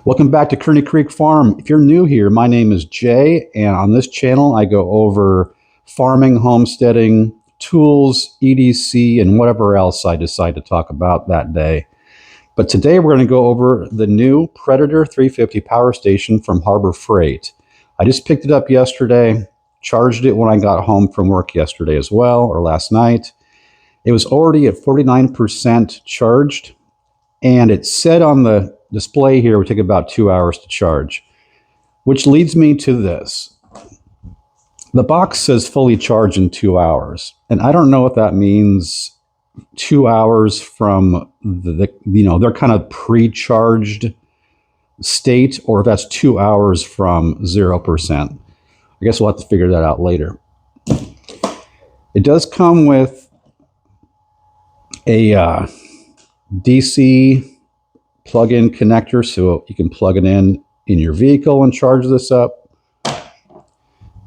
Welcome back to Kearney Creek Farm. If you're new here, my name is Jay, and on this channel I go over farming, homesteading, tools, EDC, and whatever else I decide to talk about that day. But today we're going to go over the new Predator 350 power station from Harbor Freight. I just picked it up yesterday, charged it when I got home from work yesterday as well, or last night. It was already at 49% charged, and it said on the display here it would take about 2 hours to charge, which leads me to this. The box says fully charged in 2 hours, and I don't know what that means. 2 hours from their kind of pre-charged state, or if that's 2 hours from 0%. I guess we'll have to figure that out later. It does come with a DC plug-in connector, so you can plug it in your vehicle and charge this up.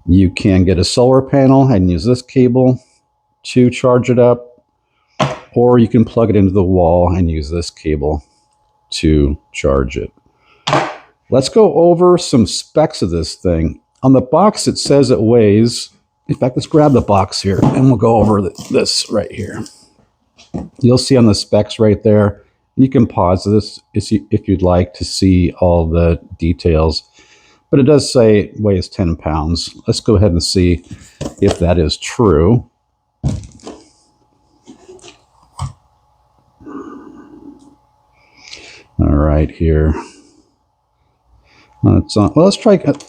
You can get a solar panel and use this cable to charge it up, or you can plug it into the wall and use this cable to charge it. Let's go over some specs of this thing. On the box it says it weighs, in fact, let's grab the box here and we'll go over this right here. You'll see on the specs right there. You can pause this if you'd like to see all the details, but it does say it weighs 10 pounds. Let's go ahead and see if that is true. All right, here. Let's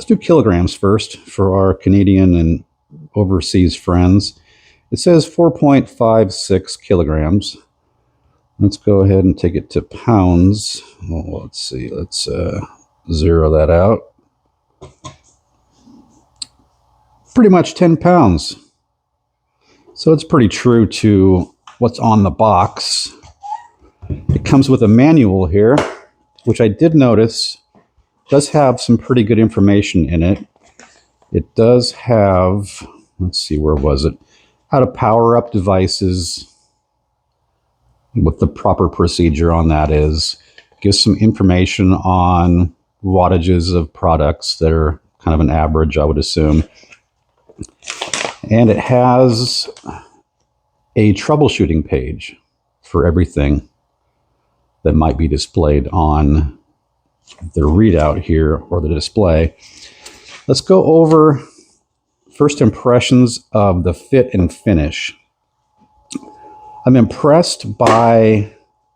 do kilograms first for our Canadian and overseas friends. It says 4.56 kilograms. Let's go ahead and take it to pounds. Well, let's see. Let's zero that out. Pretty much 10 pounds. So it's pretty true to what's on the box. It comes with a manual here, which I did notice does have some pretty good information in it. It does have, let's see, where was it? How to power up devices, what the proper procedure on that is. Gives some information on wattages of products that are kind of an average, I would assume. And it has a troubleshooting page for everything that might be displayed on the readout here or the display. Let's go over first impressions of the fit and finish. I'm impressed by,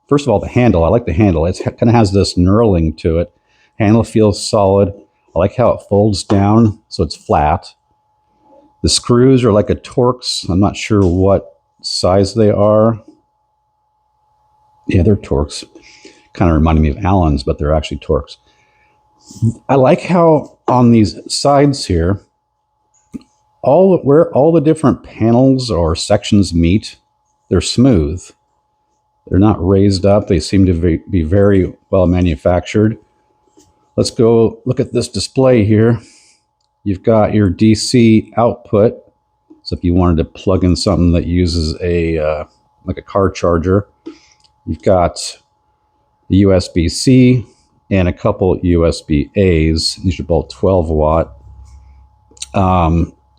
first of all, the handle. I like the handle. It kind of has this knurling to it. Handle feels solid. I like how it folds down so it's flat. The screws are like a Torx. I'm not sure what size they are. Yeah, they're Torx. Kind of reminding me of Allen's, but they're actually Torx. I like how on these sides here, where all the different panels or sections meet, they're smooth. They're not raised up. They seem to be very well manufactured. Let's go look at this display here. You've got your DC output. So if you wanted to plug in something that uses like a car charger, you've got the USB-C and a couple USB-A's. These are both 12 watt.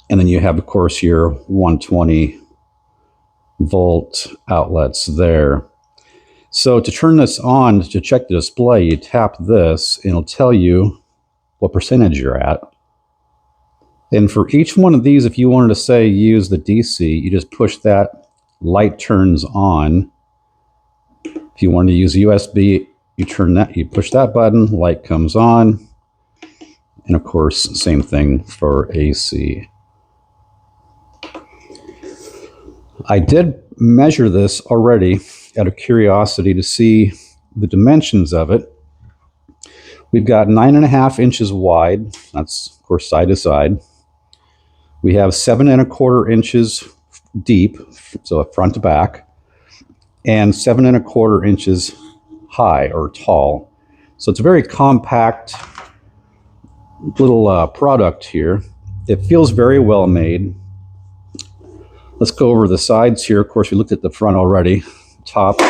And then you have, of course, your 120 volt outlets there. So to turn this on, to check the display, you tap this and it'll tell you what percentage you're at. And for each one of these, if you wanted to say use the DC, you just push that, light turns on. If you wanted to use USB, you push that button, light comes on. And of course, same thing for AC. I did measure this already out of curiosity to see the dimensions of it. We've got 9.5 inches wide. That's, of course, side to side. We have 7.25 inches deep, so front to back, and 7.25 inches high or tall. So it's a very compact little product here. It feels very well made. Let's go over the sides here. Of course, we looked at the front already. Top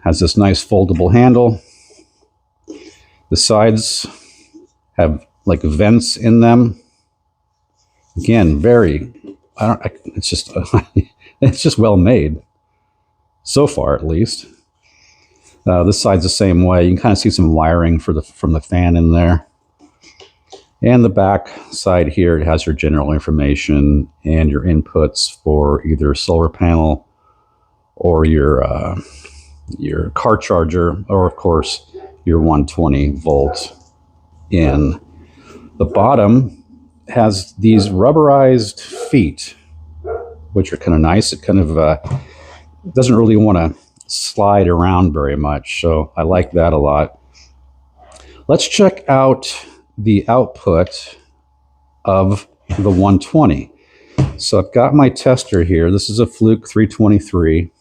has this nice foldable handle. The sides have like vents in them. Again, it's just, it's just well made. So far, at least. This side's the same way. You can kind of see some wiring from the fan in there. And the back side here, it has your general information and your inputs for either solar panel or your car charger, or of course your 120 volt in. The bottom has these rubberized feet, which are kind of nice. It kind of doesn't really want to slide around very much, so I like that a lot. Let's check out the output of the 120. So I've got my tester here. This is a Fluke 323.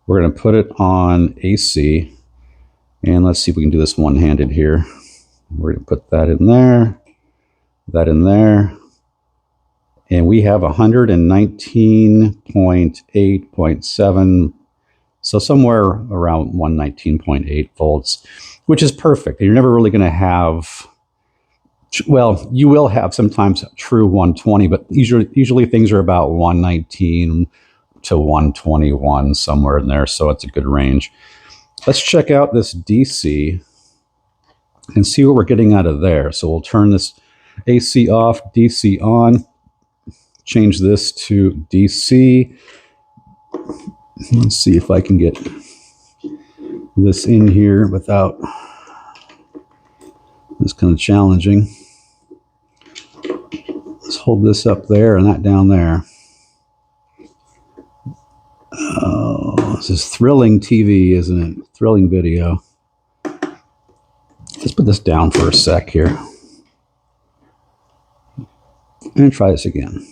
We're going to put it on AC, and let's see if we can do this one-handed here. We're going to put that in there, and we have 119.8.7, so somewhere around 119.8 volts, which is perfect. You're never really going to have, well, you will have sometimes true 120, but usually things are about 119 to 121, somewhere in there, so it's a good range. Let's check out this DC and see what we're getting out of there. So we'll turn this AC off, DC on, change this to DC. Let's see if I can get this in here without, it's kind of challenging. Let's hold this up there and that down there. Oh, this is thrilling TV, isn't it? Thrilling video. Let's put this down for a sec here. And try this again.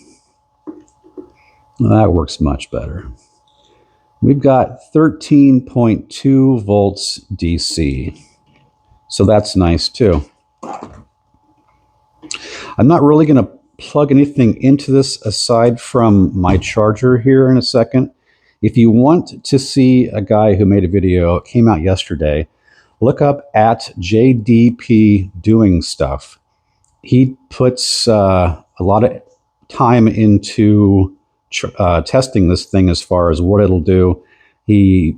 Well, that works much better. We've got 13.2 volts DC. So that's nice too. I'm not really going to plug anything into this aside from my charger here in a second. If you want to see a guy who made a video, it came out yesterday, look up at JDP Doing Stuff. He puts a lot of time into testing this thing as far as what it'll do. He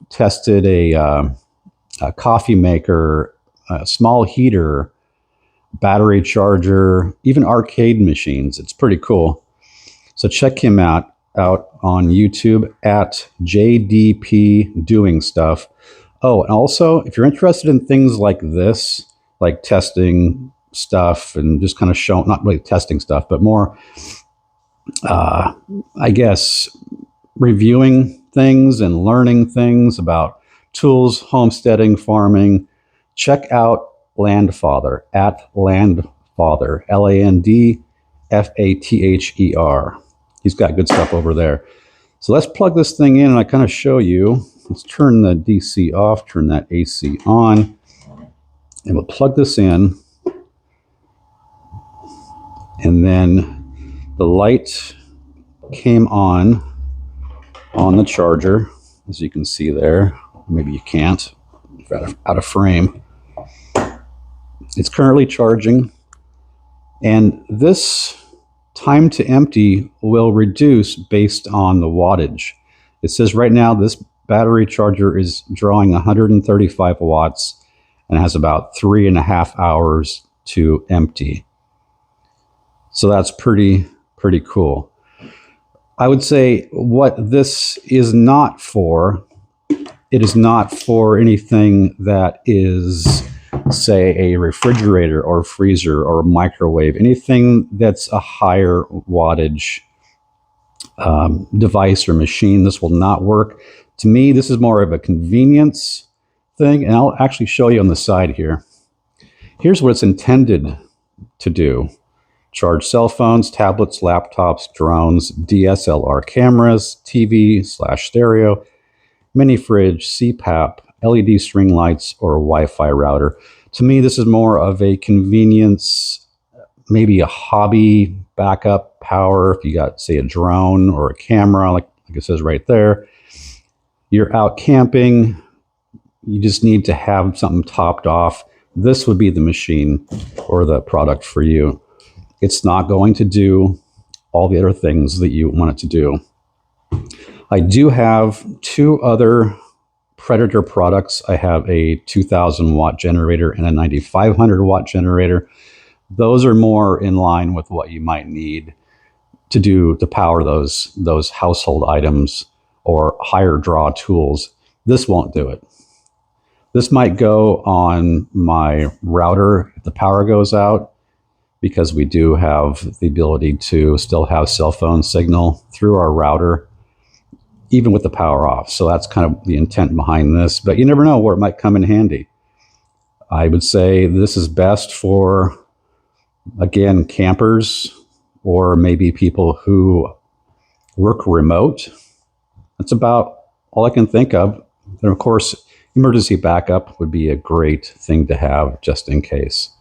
tested a coffee maker, a small heater, battery charger, even arcade machines. It's pretty cool. So check him out on YouTube at JDP Doing Stuff. Oh, and also, if you're interested in things like this, like testing stuff and just kind of showing, not really testing stuff, but more, I guess, reviewing things and learning things about tools, homesteading, farming, check out Landfather, at Landfather, LANDFATHER. He's got good stuff over there. So let's plug this thing in and I kind of show you. Let's turn the DC off, turn that AC on, and we'll plug this in. And then the light came on the charger, as you can see there. Maybe you can't, out of frame. It's currently charging, and this time to empty will reduce based on the wattage. It says right now this battery charger is drawing 135 watts and has about 3.5 hours to empty. So that's pretty cool. I would say what this is not for, it is not for anything that is, say, a refrigerator or freezer or a microwave, anything that's a higher wattage device or machine. This will not work. To me, this is more of a convenience thing, and I'll actually show you on the side here. Here's what it's intended to do. Charge cell phones, tablets, laptops, drones, DSLR cameras, TV/stereo, mini fridge, CPAP, LED string lights, or a Wi-Fi router. To me, this is more of a convenience, maybe a hobby backup power. If you got, say, a drone or a camera, like it says right there, you're out camping, you just need to have something topped off this would be the machine or the product for you. It's not going to do all the other things that you want it to do. I do have two other Predator products. I have a 2000 watt generator and a 9500 watt generator. Those are more in line with what you might need to power those household items or higher draw tools. This won't do it. This might go on my router if the power goes out, because we do have the ability to still have cell phone signal through our router, even with the power off. So that's kind of the intent behind this, but you never know where it might come in handy. I would say this is best for, again, campers or maybe people who work remote. That's about all I can think of. And of course, emergency backup would be a great thing to have just in case.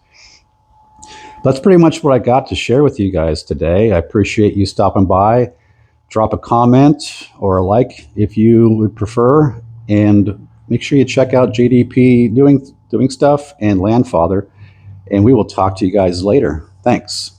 That's pretty much what I got to share with you guys today. I appreciate you stopping by. Drop a comment or a like if you would prefer, and make sure you check out JDP doing stuff and Landfather, and we will talk to you guys later. Thanks.